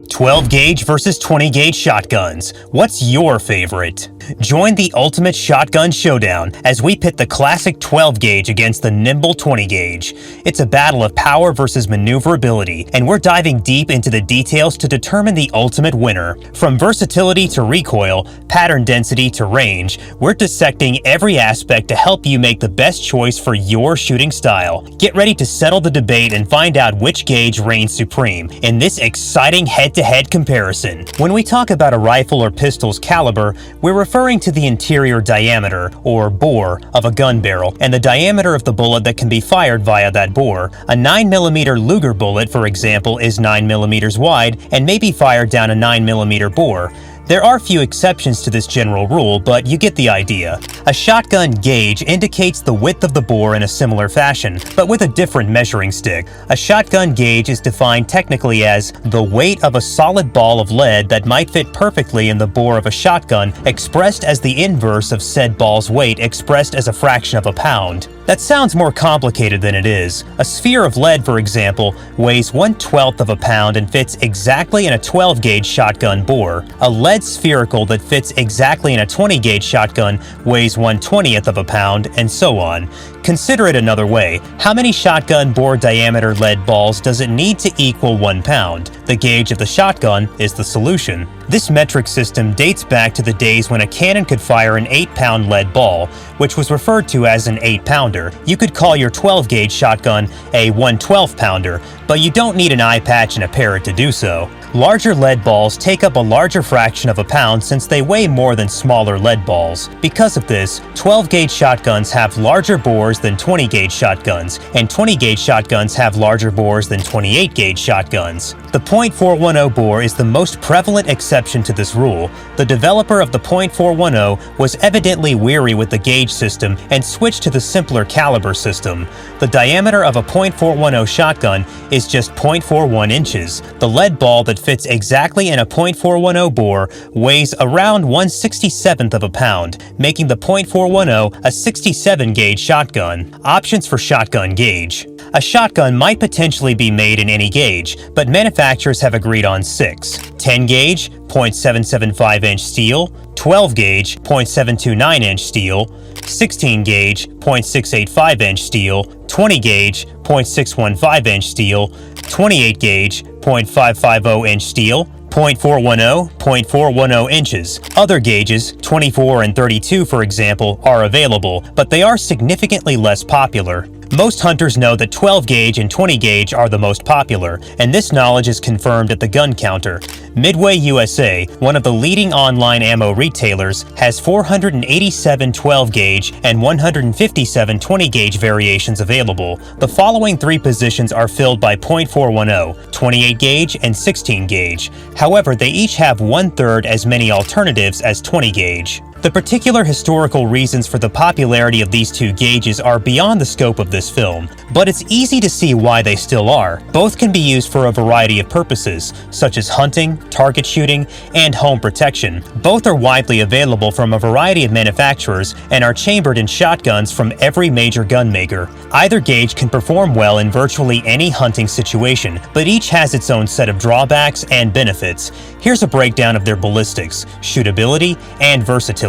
12 gauge versus 20 gauge shotguns. What's your favorite? Join the ultimate shotgun showdown as we pit the classic 12 gauge against the nimble 20 gauge. It's a battle of power versus maneuverability, and we're diving deep into the details to determine the ultimate winner. From versatility to recoil, pattern density to range, we're dissecting every aspect to help you make the best choice for your shooting style. Get ready to settle the debate and find out which gauge reigns supreme in this exciting head-to-head comparison. When we talk about a rifle or pistol's caliber, we're referring to the interior diameter, or bore, of a gun barrel, and the diameter of the bullet that can be fired via that bore. A 9mm Luger bullet, for example, is 9mm wide and may be fired down a 9mm bore. There are few exceptions to this general rule, but you get the idea. A shotgun gauge indicates the width of the bore in a similar fashion, but with a different measuring stick. A shotgun gauge is defined technically as the weight of a solid ball of lead that might fit perfectly in the bore of a shotgun, expressed as the inverse of said ball's weight expressed as a fraction of a pound. That sounds more complicated than it is. A sphere of lead, for example, weighs 1/12 of a pound and fits exactly in a 12 gauge shotgun bore. A lead spherical that fits exactly in a 20 gauge shotgun weighs 1/20th of a pound, and so on. Consider it another way. How many shotgun bore diameter lead balls does it need to equal 1 pound? The gauge of the shotgun is the solution. This metric system dates back to the days when a cannon could fire an 8-pound lead ball, which was referred to as an 8-pounder. You could call your 12 gauge shotgun a 1/12-pounder, but you don't need an eye patch and a parrot to do so. Larger lead balls take up a larger fraction of a pound since they weigh more than smaller lead balls. Because of this, 12 gauge shotguns have larger bores than 20 gauge shotguns, and 20 gauge shotguns have larger bores than 28 gauge shotguns. The .410 bore is the most prevalent exception to this rule. The developer of the .410 was evidently weary with the gauge system and switched to the simpler caliber system. The diameter of a .410 shotgun is just 0.41 inches. The lead ball that fits exactly in a .410 bore weighs around 1/67th of a pound, making the .410 a 67 gauge shotgun. Options for shotgun gauge. A shotgun might potentially be made in any gauge, but manufacturers have agreed on 6. 10 gauge, .775 inch steel, 12 gauge, .729 inch steel, 16 gauge, .685 inch steel, 20 gauge, .615 inch steel, 28 gauge, .550 inch steel, .410, .410 inches. Other gauges, 24 and 32 for example, are available, but they are significantly less popular. Most hunters know that 12 gauge and 20 gauge are the most popular, and this knowledge is confirmed at the gun counter. Midway USA, one of the leading online ammo retailers, has 487 12 gauge and 157 20 gauge variations available. The following 3 positions are filled by .410, 28 gauge and 16 gauge. However, they each have 1/3 as many alternatives as 20 gauge. The particular historical reasons for the popularity of these 2 gauges are beyond the scope of this film, but it's easy to see why they still are. Both can be used for a variety of purposes, such as hunting, target shooting, and home protection. Both are widely available from a variety of manufacturers and are chambered in shotguns from every major gun maker. Either gauge can perform well in virtually any hunting situation, but each has its own set of drawbacks and benefits. Here's a breakdown of their ballistics, shootability, and versatility.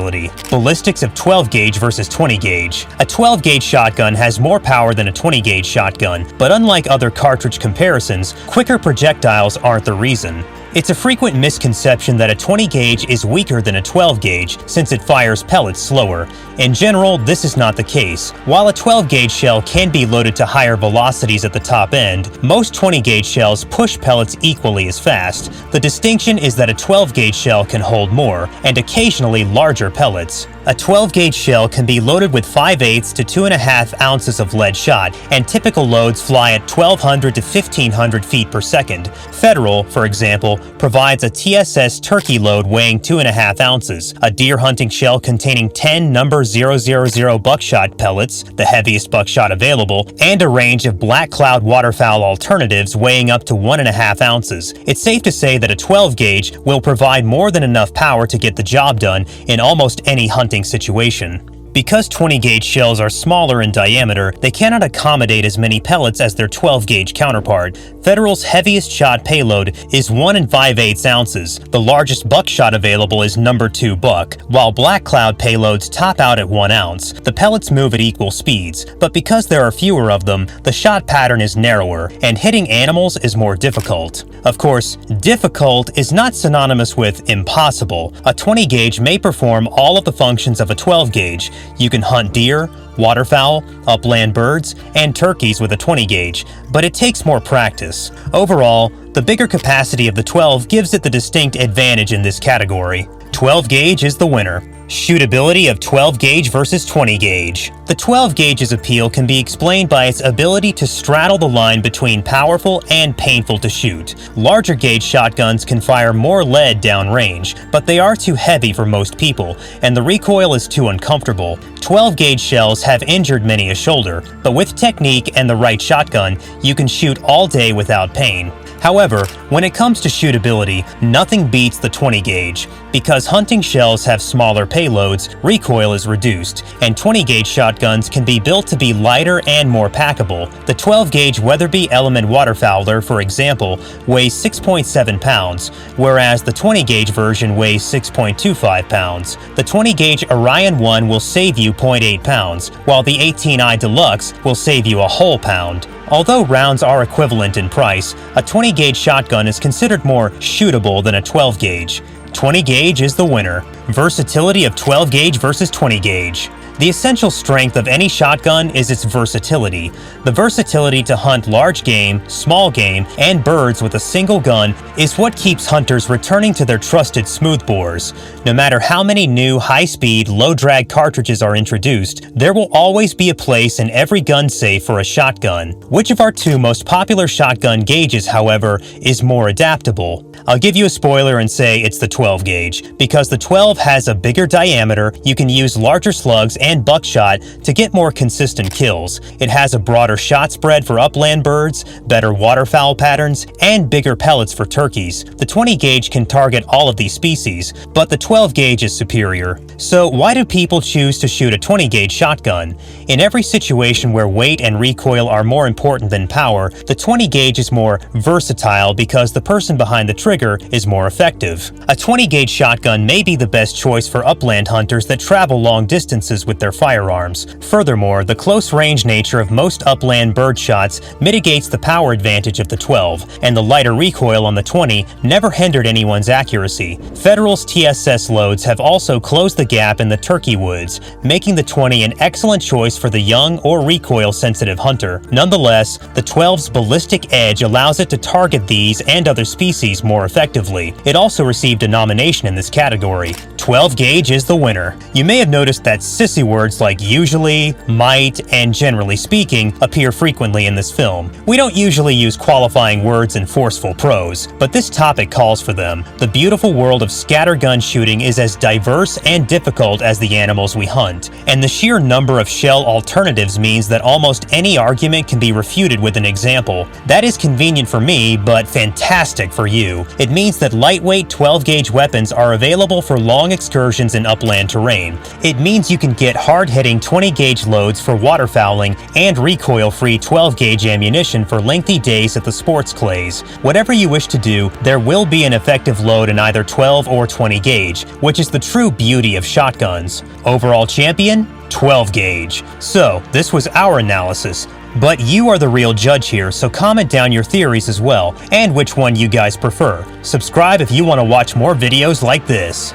Ballistics of 12 gauge versus 20 gauge. A 12 gauge shotgun has more power than a 20 gauge shotgun, but unlike other cartridge comparisons, quicker projectiles aren't the reason. It's a frequent misconception that a 20 gauge is weaker than a 12 gauge since it fires pellets slower. In general, this is not the case. While a 12 gauge shell can be loaded to higher velocities at the top end, most 20 gauge shells push pellets equally as fast. The distinction is that a 12 gauge shell can hold more, and occasionally larger pellets. A 12 gauge shell can be loaded with 5/8 to 2.5 ounces of lead shot, and typical loads fly at 1,200 to 1,500 feet per second. Federal, for example, provides a TSS turkey load weighing 2.5 ounces, a deer hunting shell containing 10 number 000 buckshot pellets, the heaviest buckshot available, and a range of black cloud waterfowl alternatives weighing up to 1.5 ounces. It's safe to say that a 12 gauge will provide more than enough power to get the job done in almost any hunting situation. Because 20-gauge shells are smaller in diameter, they cannot accommodate as many pellets as their 12-gauge counterpart. Federal's heaviest shot payload is 1 5/8 ounces. The largest buckshot available is number 2 buck, while Black Cloud payloads top out at 1 ounce. The pellets move at equal speeds, but because there are fewer of them, the shot pattern is narrower, and hitting animals is more difficult. Of course, difficult is not synonymous with impossible. A 20-gauge may perform all of the functions of a 12-gauge. You can hunt deer, waterfowl, upland birds, and turkeys with a 20-gauge, but it takes more practice. Overall, the bigger capacity of the 12 gives it the distinct advantage in this category. 12-gauge is the winner. Shootability of 12-gauge versus 20-gauge. The 12-gauge's appeal can be explained by its ability to straddle the line between powerful and painful to shoot. Larger gauge shotguns can fire more lead downrange, but they are too heavy for most people, and the recoil is too uncomfortable. 12-gauge shells have injured many a shoulder, but with technique and the right shotgun, you can shoot all day without pain. However, when it comes to shootability, nothing beats the 20-gauge. Because hunting shells have smaller payloads, recoil is reduced, and 20-gauge shotguns can be built to be lighter and more packable. The 12-gauge Weatherby Element Waterfowler, for example, weighs 6.7 pounds, whereas the 20-gauge version weighs 6.25 pounds. The 20-gauge Orion 1 will save you 0.8 pounds, while the 18i Deluxe will save you a whole pound. Although rounds are equivalent in price, a 20-gauge shotgun is considered more shootable than a 12-gauge. 20-gauge is the winner. Versatility of 12-gauge versus 20-gauge. The essential strength of any shotgun is its versatility. The versatility to hunt large game, small game, and birds with a single gun is what keeps hunters returning to their trusted smoothbores. No matter how many new, high-speed, low-drag cartridges are introduced, there will always be a place in every gun safe for a shotgun. Which of our two most popular shotgun gauges, however, is more adaptable? I'll give you a spoiler and say it's the 12-gauge. Because the 12 has a bigger diameter, you can use larger slugs and buckshot to get more consistent kills. It has a broader shot spread for upland birds, better waterfowl patterns, and bigger pellets for turkeys. The 20-gauge can target all of these species, but the 12-gauge is superior. So why do people choose to shoot a 20-gauge shotgun? In every situation where weight and recoil are more important than power, the 20-gauge is more versatile because the person behind the trigger is more effective. A 20-gauge shotgun may be the best choice for upland hunters that travel long distances with their firearms. Furthermore, the close-range nature of most upland bird shots mitigates the power advantage of the 12, and the lighter recoil on the 20 never hindered anyone's accuracy. Federal's TSS loads have also closed the gap in the turkey woods, making the 20 an excellent choice for the young or recoil-sensitive hunter. Nonetheless, the 12's ballistic edge allows it to target these and other species more effectively. It also received a nomination in this category. 12-gauge is the winner. You may have noticed that sissy words like usually, might, and generally speaking appear frequently in this film. We don't usually use qualifying words in forceful prose, but this topic calls for them. The beautiful world of scattergun shooting is as diverse and difficult as the animals we hunt, and the sheer number of shell alternatives means that almost any argument can be refuted with an example. That is convenient for me, but fantastic for you. It means that lightweight 12-gauge weapons are available for long excursions in upland terrain. It means you can get hard-hitting 20-gauge loads for waterfowling and recoil-free 12-gauge ammunition for lengthy days at the sports clays. Whatever you wish to do, there will be an effective load in either 12 or 20-gauge, which is the true beauty of shotguns. Overall champion? 12-gauge. So, this was our analysis. But you are the real judge here, so comment down your theories as well, and which one you guys prefer. Subscribe if you want to watch more videos like this.